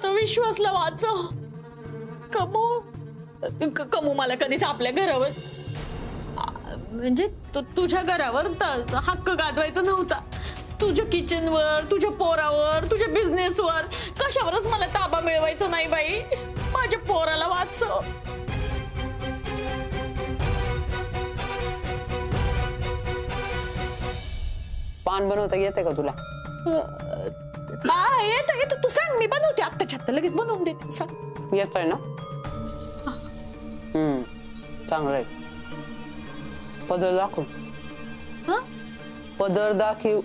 वाचव, विश्वासला वाचव. कमू मला कधीच आपल्या घरावर म्हणजे तुझ्या घरावर हक्क गाजवायचा नव्हता. तुझ्या किचनवर, तुझ्या पोरावर, तुझ्या बिझनेसवर कशावरच मला ताबा मिळवायचा नाही बाई. माझ्या पोराला वाचव. पान बनवता येते का तुला? हा येत. तू सांग, मी बनवते. आत्ताच्या आत्ता लगेच बनवून देते. सांग. येतोय ना? चांगलंय. पदर दाखव. पदर दाखव.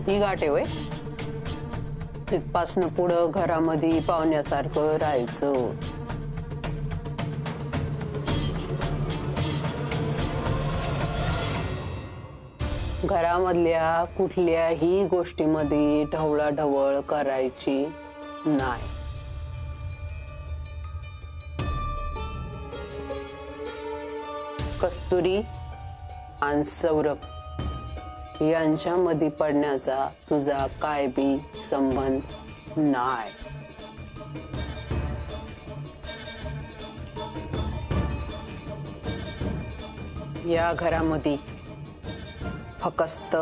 ही गाठ आहे वय. तिथपासनं पुढं घरामध्ये पाहुण्यासारखं राहायचं. घरामधल्या कुठल्याही गोष्टीमध्ये ढवळाढवळ करायची नाही. कस्तुरी आणि सौरभ यांच्यामध्ये पडण्याचा तुझा काय बी संबंध नाही. या घरामध्ये फक्त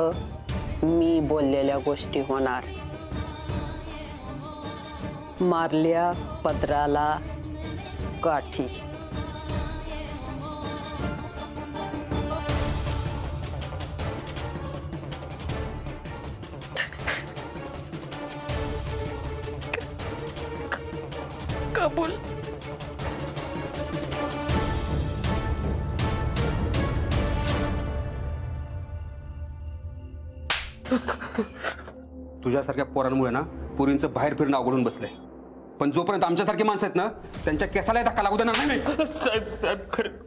मी बोललेल्या गोष्टी होणार. मारल्या पत्राला काठी. कबूल. तुझ्यासारख्या पोरांमुळे ना पोरींचं बाहेर फिरणं अवघडून बसलंय. पण जोपर्यंत आमच्यासारखी माणसं आहेत ना त्यांच्या केसाला धक्का लागू देणार नाही. साहेब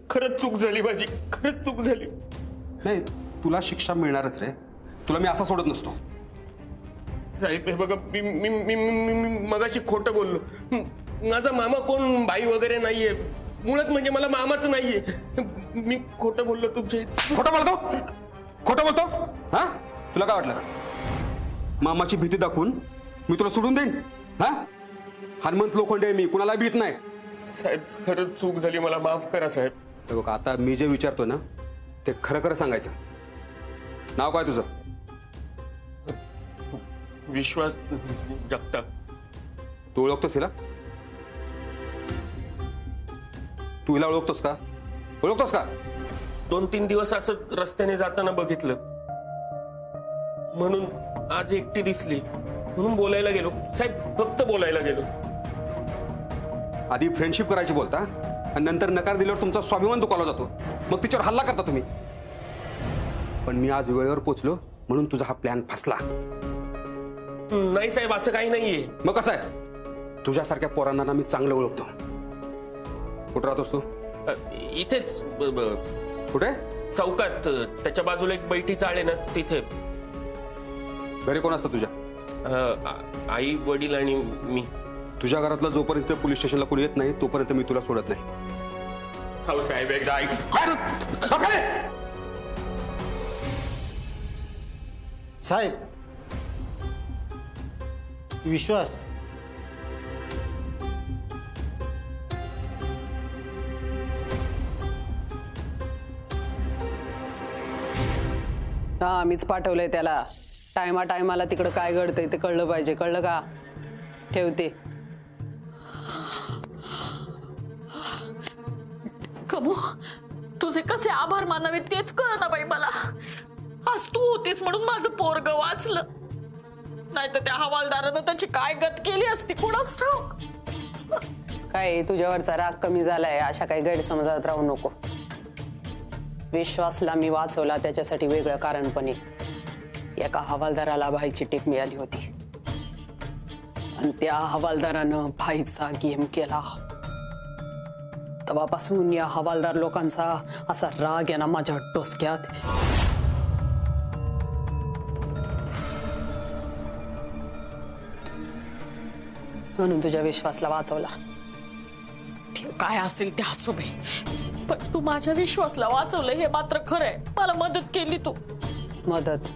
खरंच चूक झाली माझी. खरंच चूक झाली. नाही, तुला शिक्षा मिळणारच रे. तुला मी असा सोडत नसतो. साहेब हे बघा, मी मगाशी खोटं बोललो. माझा मामा कोण भाई वगैरे नाहीये. मुळात म्हणजे मला मामाच नाहीये. मी खोटं बोललो तुमच्या. खोटं बोलतो हा? तुला काय वाटलं मामाची भीती दाखवून मी तुला सोडून देईन? हा, हनुमंत लोखंडे मी, कुणाला भीत नाही. साहेब खरंच चूक झाली, मला माफ करा साहेब. बघा, आता मी जे विचारतो ना ते खरं खरं सांगायचं. नाव काय तुझं? विश्वास जगताप. तू ओळखतोस हिला? तू हिला ओळखतोस का? 2-3 दिवस असं रस्त्याने जाताना बघितलं म्हणून आज एकटी दिसली म्हणून बोलायला गेलो साहेब. फक्त बोलायला गेलो. आधी फ्रेंडशिप करायची बोलता आणि नंतर नकार दिल्यावर तुमचा स्वाभिमान दुखावला जातो. मग तिच्यावर हल्ला करता तुम्ही. पण मी आज वेळेवर पोचलो म्हणून तुझा हा प्लॅन फसला. नाही साहेब, असं काही नाहीये. मग कसं आहे? तुझ्यासारख्या पोरांना ना मी चांगलं ओळखतो. कुठं राहतोस तू? इथेच कुठे? चौकात. त्याच्या बाजूला एक बैठी चाळ आहे ना, तिथे. घरी कोण असतं तुझ्या? आई वडील आणि मी. तुझ्या घरातला जोपर्यंत पोलीस स्टेशनला कोणी येत नाही तोपर्यंत मी तुला सोडत नाही. हो साहेब, एकदा ऐक. साहेब, विश्वास. हा, मीच पाठवलंय त्याला. टायमाला तिकडं काय घडतंय ते कळलं पाहिजे. कळलं का? ठेवते. कमू, तुझे कसे आभार मानावे तेच कळना बाई मला. आज तू होतीस म्हणून माझं पोरग वाचलं. नाही तर त्या हवालदारानं त्याची काय गत केली असती कोणाच ठाऊक. काय तुझ्यावरचा राग कमी झालाय अशा काही गैरसमजात राहू नको. विश्वासला मी वाचवला त्याच्यासाठी वेगळं कारण पण आहे. एका हवालदाराला भाईची टीप मिळाली होती आणि त्या हवालदारानं भाईचा गेम केला. तेव्हापासून या हवालदार लोकांचा असा राग आहे ना माझ्या डोसक्यात. म्हणून तुझ्या विश्वासला वाचवला. माहिती काय असेल ते असू बाई, पण तू माझ्या विश्वासला वाचवलं हे मात्र खरंय. मला मदत केली तू. मदत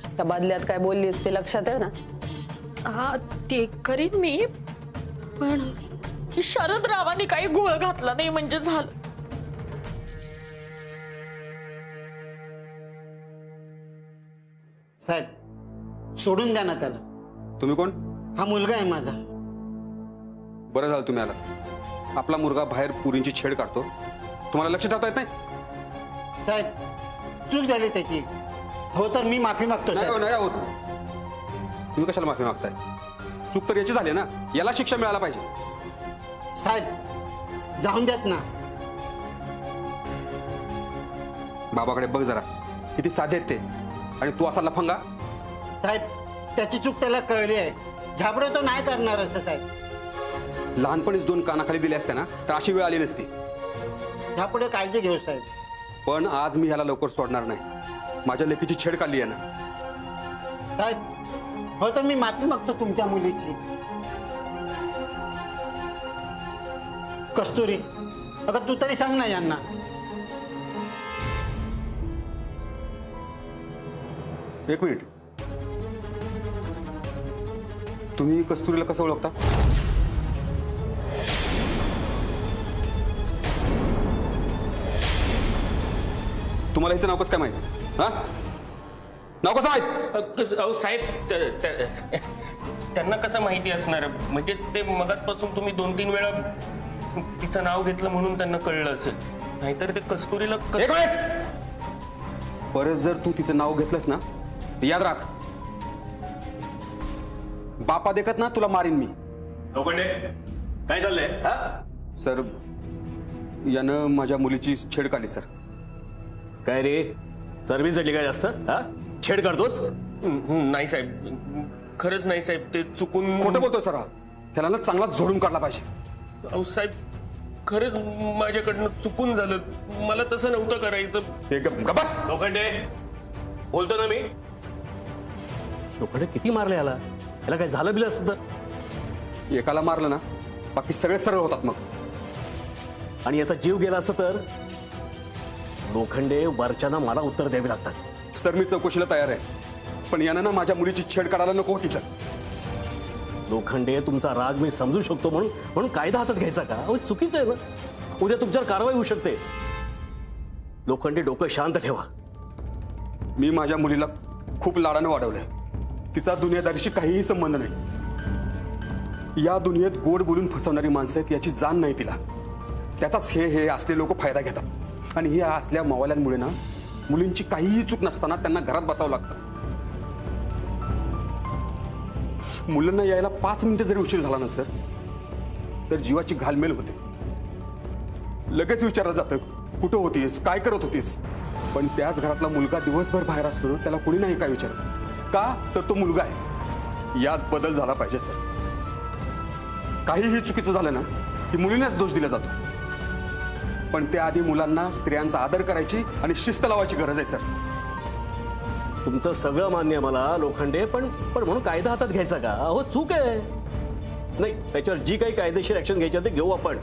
त्या बदल्यात काय बोललीस ते लक्षात आहे ना? हा ते करीन मी, पण शरदरावांनी काही गोळ घातला नाही म्हणजे झालं. साहेब सोडून द्या ना त्याला. तुम्ही कोण? हा मुलगा आहे माझा. बरं झालं तुम्ही आला. आपला मुलगा बाहेर पुरींची छेड काढतो, तुम्हाला लक्ष ठेवता येत नाही? साहेब चूक झाली त्याची. हो तर मी माफी मागतो नाही साहेब. नाही होत. तुम्ही कशाला माफी मागताय? चूक तर याची झाली ना, याला शिक्षा मिळायला पाहिजे. साहेब जाऊन द्यात ना. बाबाकडे बघ जरा, किती साधे आहेत ते, आणि तू असा लफंगा. साहेब त्याची चूक त्याला कळली आहे. ह्यापुढे तो नाही करणार असं साहेब. लहानपणीच 2 कानाखाली दिले असते ना तर अशी वेळ आली नसती. ह्यापुढे काळजी घेऊ साहेब. पण आज मी ह्याला लवकर सोडणार नाही. माझ्या लेकीची छेड काढली आहे ना. साहेब हो तर मी माफी मागतो तुमच्या मुलीची. कस्तुरी अगं तू तरी सांग ना यांना. एक मिनिट, तुम्ही कस्तुरीला कसं ओळखता? तुम्हाला हिचं नाव कसं काय माहित? हा, नाव कसं माहित? अहो साहेब, त्यांना कसं माहिती असणार? म्हणजे ते मगाचपासून तुम्ही 2-3 वेळा तिचं नाव घेतलं म्हणून त्यांना कळलं असेल. नाहीतर ते कस्तुरीला एक मिनिट, परत जर तू तिचं नाव घेतलंस ना तर याद राख, बापा देखत ना तुला मारीन मी. लोखंडे काय चाललंय? हा सर, यानं माझ्या मुलीची छेड काढली सर. काय रे, सर्व्हिससाठी काय जास्त? हा छेड काढतोस? नाही साहेब, खरंच नाही साहेब, ते चुकून. खोटं बोलतोय सर हा. त्याला ना चांगला झोडून काढला पाहिजे. अहो साहेब, खरंच माझ्याकडनं चुकून झालं. मला तसं नव्हतं करायचं. हे बस. लोखंडे बोलतो ना मी. लोखंडे किती मारले याला? याला काय झालं बिलं असतं तर? एकाला मारलं ना बाकी सगळे सरळ होतात मग. आणि याचा जीव गेला असतं तर? लोखंडे वरच्याना मला उत्तर द्यावी लागतात. सर मी चौकशीला तयार आहे, पण यानं ना माझ्या मुलीची छेड काढायला नको होती सर. लोखंडे तुमचा राग मी समजू शकतो, म्हणून कायदा हातात घ्यायचा का? अहो चुकीचं आहे ना. उद्या तुमच्यावर कारवाई होऊ शकते. लोखंडे डोकं शांत ठेवा. मी माझ्या मुलीला खूप लाडानं वाढवलंय. तिचा दुनियादारीशी काहीही संबंध नाही. या दुनियेत गोड बोलून फसवणारी माणसं आहेत याची जाण नाही तिला. त्याचाच हे असले लोक फायदा घेतात. आणि हे असल्या मावाल्यांमुळे ना मुलींची काहीही चूक नसताना त्यांना घरात बसावं लागतं. मुलांना यायला 5 मिनिटं जरी उशीर झाला ना सर तर जीवाची घालमेल होते. लगेच विचारलं जातं कुठं होतीस, काय करत होतीस. पण त्याच घरातला मुलगा दिवसभर बाहेर असतो ना, त्याला कोणी नाही काय विचारत. का तर तो मुलगा आहे. यात बदल झाला पाहिजे सर. काहीही चुकीचं झालं ना की मुलींनाच दोष दिला जातो. पण त्याआधी मुलांना स्त्रियांचा आदर करायची आणि शिस्त लावायची गरज आहे सर. तुमचं सगळं मान्य आहे मला लोखंडे, पण म्हणून कायदा हातात घ्यायचा का? अहो चूक आहे. नाही, त्याच्यावर जी काही कायदेशीर ऍक्शन घ्यायची आहे ते घेऊ आपण.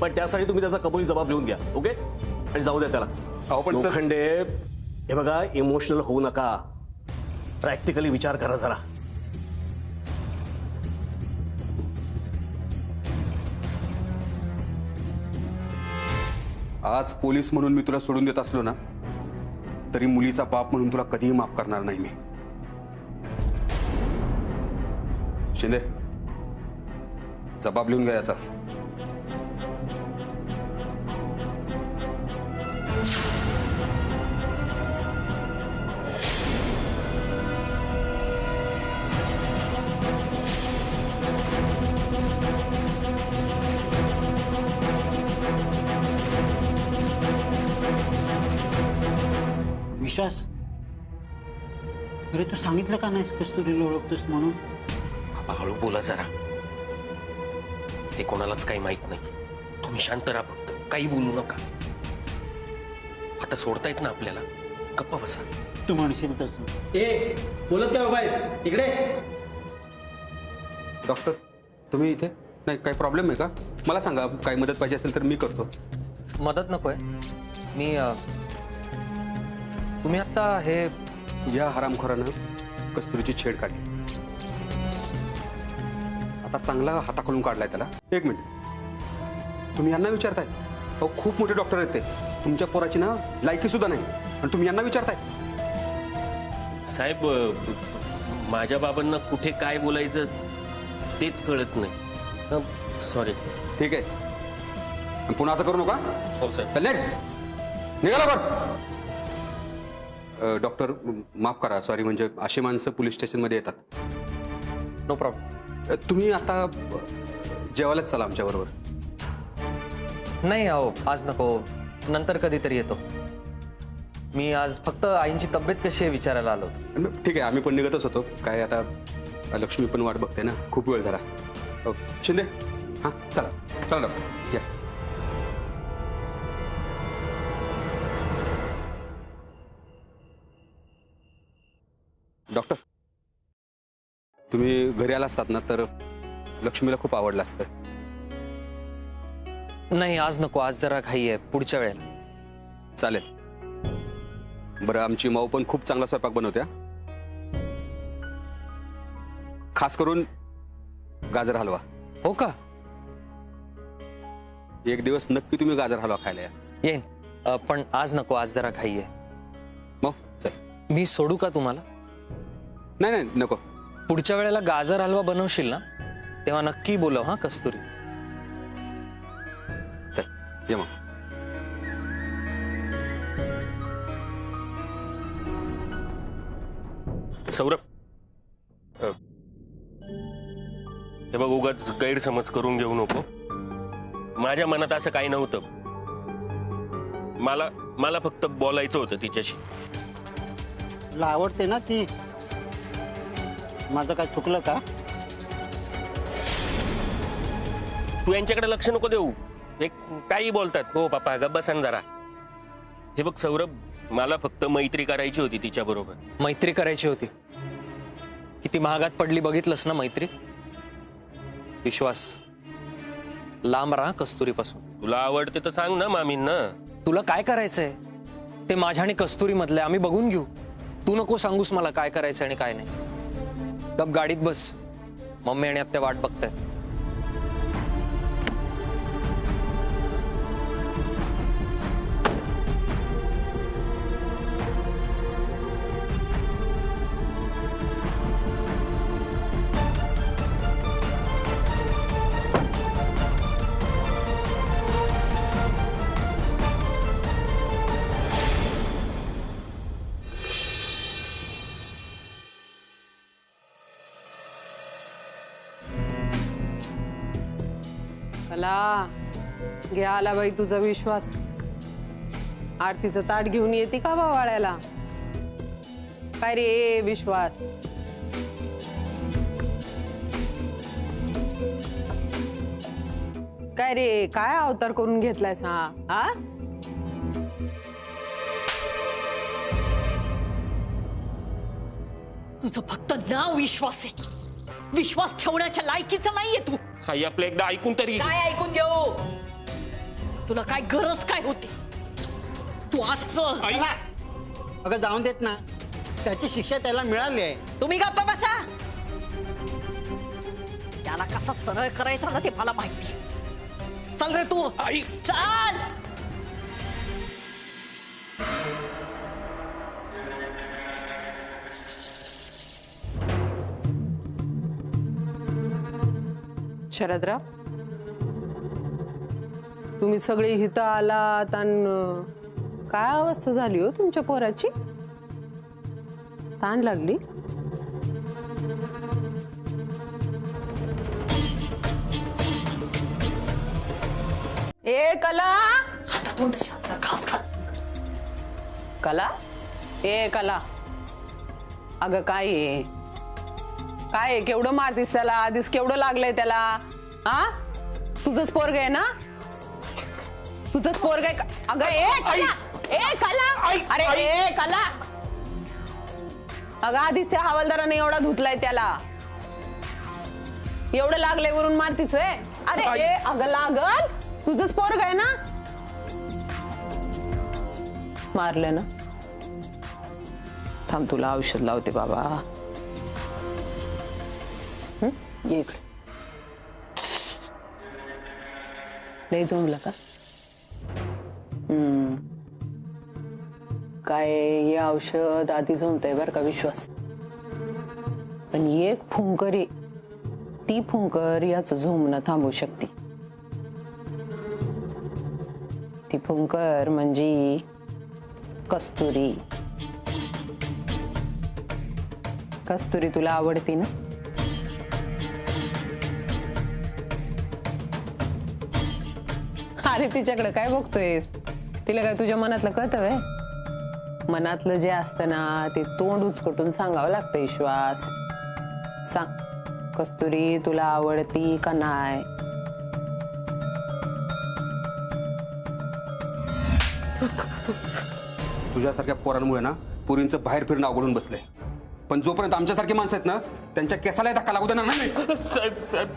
पण त्यासाठी तुम्ही त्याचा कबुली जबाब लिहून घ्या. ओके? आणि जाऊ द्या त्याला. अहो पण सर, लोखंडे हे बघा, इमोशनल होऊ नका. प्रॅक्टिकली विचार करा जरा. आज पोलीस म्हणून मी तुला सोडून देत असलो ना तरी मुलीचा बाप म्हणून तुला कधीही माफ करणार नाही मी. शिंदे, जबाब लिहून घ्या याचा. विश्वास अरे तू सांगितलं का नाहीस कस्तुरीला ओळखतोस म्हणून? बाबा हळू बोला जरा. ते कोणालाच काही माहित नाही. तुम्ही शांत राहा, फक्त काही बोलू नका. आता सोडतायत ना आपल्याला, गप्पा बसा. तू म्हणशील तसं. ए बोलत काय उभा आहेस? इकडे. डॉक्टर, तुम्ही इथे नाही, काही प्रॉब्लेम आहे का? मला सांगा, काही मदत पाहिजे असेल तर मी करतो. मदत नकोय. मी तुम्ही आत्ता हे या हरामखोरानं कस्तुरीची छेड काढली. आता चांगला हाताखालून काढलाय त्याला. एक मिनिट, तुम्ही यांना विचारताय? अहो, खूप मोठे डॉक्टर आहेत ते. तुमच्या पोराची ना लायकी सुद्धा नाही आणि तुम्ही यांना विचारताय? साहेब, माझ्या बाबांना कुठे काय बोलायचं तेच कळत नाही. सॉरी. ठीक आहे, आणि पुन्हा असं करू नका. हो साहेब. चल निघाला पण. डॉक्टर माफ करा, सॉरी. म्हणजे अशी माणसं पोलीस स्टेशनमध्ये येतात. No problem. तुम्ही आता जेवायलाच चला आमच्या बरोबर. नाही अहो, आज नको, नंतर कधीतरी येतो. मी आज फक्त आईंची तब्येत कशी आहे विचारायला आलो होतो. ठीक आहे, आम्ही पण निघतच होतो. काय आता लक्ष्मी पण वाट बघते ना, खूप वेळ झाला. शिंदे, हां चला चला डॉक्टर या. डॉक्टर, तुम्ही घरी आला असतात ना तर लक्ष्मीला खूप आवडलं असतं. नाही आज नको, आज जरा घाई आहे, पुढच्या वेळेला. चालेल. बरं, आमची माऊ पण खूप चांगला स्वयंपाक बनवत्या, खास करून गाजर हलवा. हो का? एक दिवस नक्की तुम्ही गाजर हलवा खायला या. येईन, पण आज नको, आज जरा घाई आहे. मग चल. मी सोडू का तुम्हाला? नाही नाही नको. पुढच्या वेळेला गाजर हलवा बनवशील ना, तेव्हा नक्की बोलव हा कस्तुरी. चल ये मग. सौरभ, हे बघ, उगाच गैरसमज करून घेऊ नको. माझ्या मनात असं काही नव्हतं. मला फक्त बोलायचं होतं तिच्याशी. तुला आवडते ना ती. माझं काय चुकलं का? तू यांच्याकडे लक्ष नको देऊ. हे काही बोलतात. हो पापा, गप्प बसा जरा. हे बघ सौरभ, मला फक्त मैत्री करायची होती तिच्या बरोबर. मैत्री करायची होती. किती महागात पडली बघितलंस ना मैत्री. विश्वास, लांब राहा कस्तुरीपासून. तुला आवडते तर सांग ना मामींना. तुला काय करायचंय ते माझ्या आणि कस्तुरी मधले आम्ही बघून घेऊ. तू नको सांगूस मला काय करायचं आणि काय नाही. गप गाडीत बस, मम्मी आणि आत्या वाट बघतायत. कला, घे आला बाई तुझा विश्वास. आरतीचं ताट घेऊन येते का वाळ्याला? काय रे विश्वास? काय रे, काय अवतार करून घेतलायस हा? हा, तुझं फक्त नाव विश्वास आहे. विश्वास ठेवण्याच्या लायकीचा नाहीये तू. आई, आपलं एकदा ऐकून तरी. काय ऐकून घेऊ? तुला काय गरज काय होती? तू आजचं आई, अगं जाऊन देत ना, त्याची शिक्षा त्याला मिळाली आहे. तुम्ही गप्पा बसा. त्याला कसा सरळ करायचा ना ते मला माहिती. चल रे तू. आई. चल. शरदराव, तुम्ही सगळे इथं आलात आणि काय अवस्था झाली हो तुमच्या पोराची? ताण लागली? ए कला, खास खा. कला, ए कला, अगं काय आहे? काय आहे? केवढं मारतीस त्याला? आधीच केवढं लागलंय त्याला? हा, तुझंच पोरग आहे ना? तुझंच पोरग आहे. अगं ए कला, ए कला, अरे ए कला, अगं आधीच त्या हवालदाराने एवढा धुतलाय त्याला. एवढं लागलंय वरून मारतीच वे. अरे आई. ए अगं लागल, तुझंच पोरग आहे ना. मारलं ना. थांब तुला औषध लावते बाबा. ये इकडे. लय जमलं का? काय हे औषध आधी जमतंय बरं का विश्वास. पण एक फुंकरी, ती फुंकर याच झोमणं थांबवू शकते. ती फुंकर म्हणजे कस्तुरी. कस्तुरी तुला आवडती ना? अरे तिच्याकडे काय बघतोयस? तिला काय तुझ्या मनातलं कळतं व्हय? मनातलं जे असतं ना ते तोंड उचकटून सांगावं लागतं. विश्वास सांग, कस्तुरी तुला आवडती का नाही? तुझ्यासारख्या पोरांमुळे ना पोरींचं बाहेर फिरणं अवघडून बसलंय. पण जोपर्यंत आमच्यासारखी माणसं आहेत ना त्यांच्या केसाला धक्का लागू देणार नाही. साहेब साहेब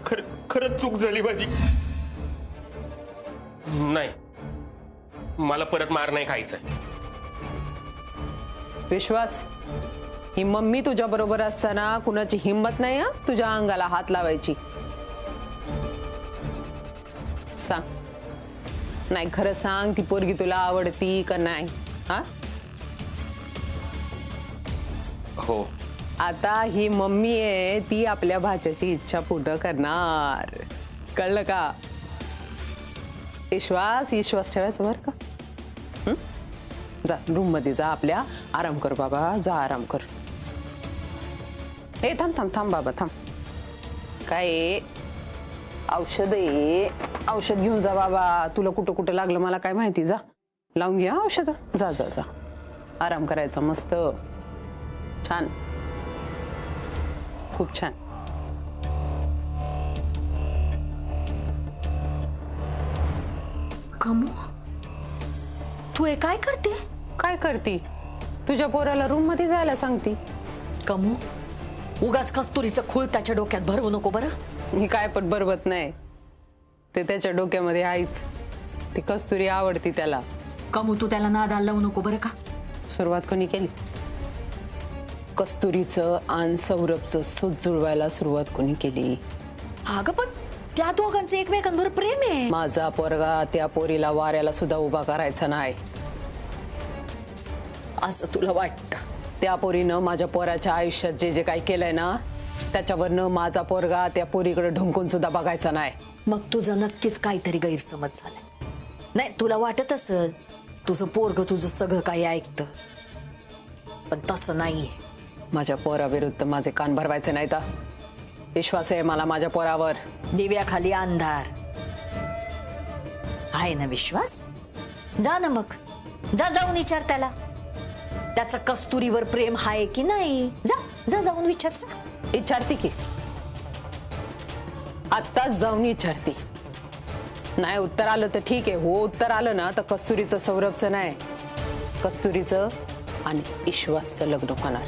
खरंच चूक झाली माझी. नाही, मला परत मार नाही खायचा. विश्वास, ही मम्मी तुझ्या बरोबर असताना कुणाची हिंमत नाही हा तुझ्या अंगाला हात लावायची. सांग, नाही खरं सांग, ती पोरगी तुला आवडती का नाही? हा, हो. आता ही मम्मी आहे, ती आपल्या भाच्याची इच्छा पूर्ण करणार. कळलं का? विश्वास ठेवायचं बरं का. जा रूम मध्ये जा, आपल्या आराम कर बाबा, जा आराम कर. ए थांब थांब थांब बाबा थांब. काय औषध आहे, औषध घेऊन जा बाबा. तुला कुठं कुठं लागलं मला काय माहिती. जा लावून घ्या औषध. जा जा जा, आराम करायचा मस्त. छान, खूप छान. कमू, तू हे काय करते? काय करती? तुझ्या पोराला रूम मध्ये जायला सांगती. कमू, उगाच कस्तुरीचं खूळ त्याच्या डोक्यात भरवू नको बरं. मी काय पण बरबत नाही, ते त्याच्या डोक्यामध्ये आहेच. ती कस्तुरी आवडती त्याला. कमू, तू त्याला नादाला लावू नको बरं का. सुरुवात कोणी केली? कस्तुरीचं आणि सौरभचं सूत जुळवायला सुरुवात कोणी केली? अगं पण त्या दोघांचं एकमेकांवर प्रेम आहे. माझा पोरगा त्या पोरीला वाऱ्याला सुद्धा उभा करायचा नाही असं तुला वाटतं? त्या पोरीनं माझ्या पोराच्या आयुष्यात जे जे काही केलंय ना त्याच्यावरनं माझा पोरगा त्या पोरीकडे ढुंकून सुद्धा बघायचा नाही. मग तुझं नक्कीच काहीतरी गैरसमज झालाय. नाही, तुला वाटत असेल तुझं पोरग तुझं सगळं काही ऐकतं, पण तसं नाहीये. माझ्या पोराविरुद्ध माझे कान भरवायचे नाही तर. विश्वास आहे मला माझ्या पोरावर. दिव्याखाली अंधार आहे ना विश्वास. जा ना मग, जा जाऊन विचार त्याला त्याचं कस्तुरीवर प्रेम आहे की नाही. जा जा जाऊन विचार. विचारती की आत्ताच जाऊन विचारती. नाही उत्तर आलं तर ठीक आहे. हो उत्तर आलं ना तर कस्तुरीचं सौरभचं नाही, कस्तुरीचं आणि विश्वासचं लग्न होणार.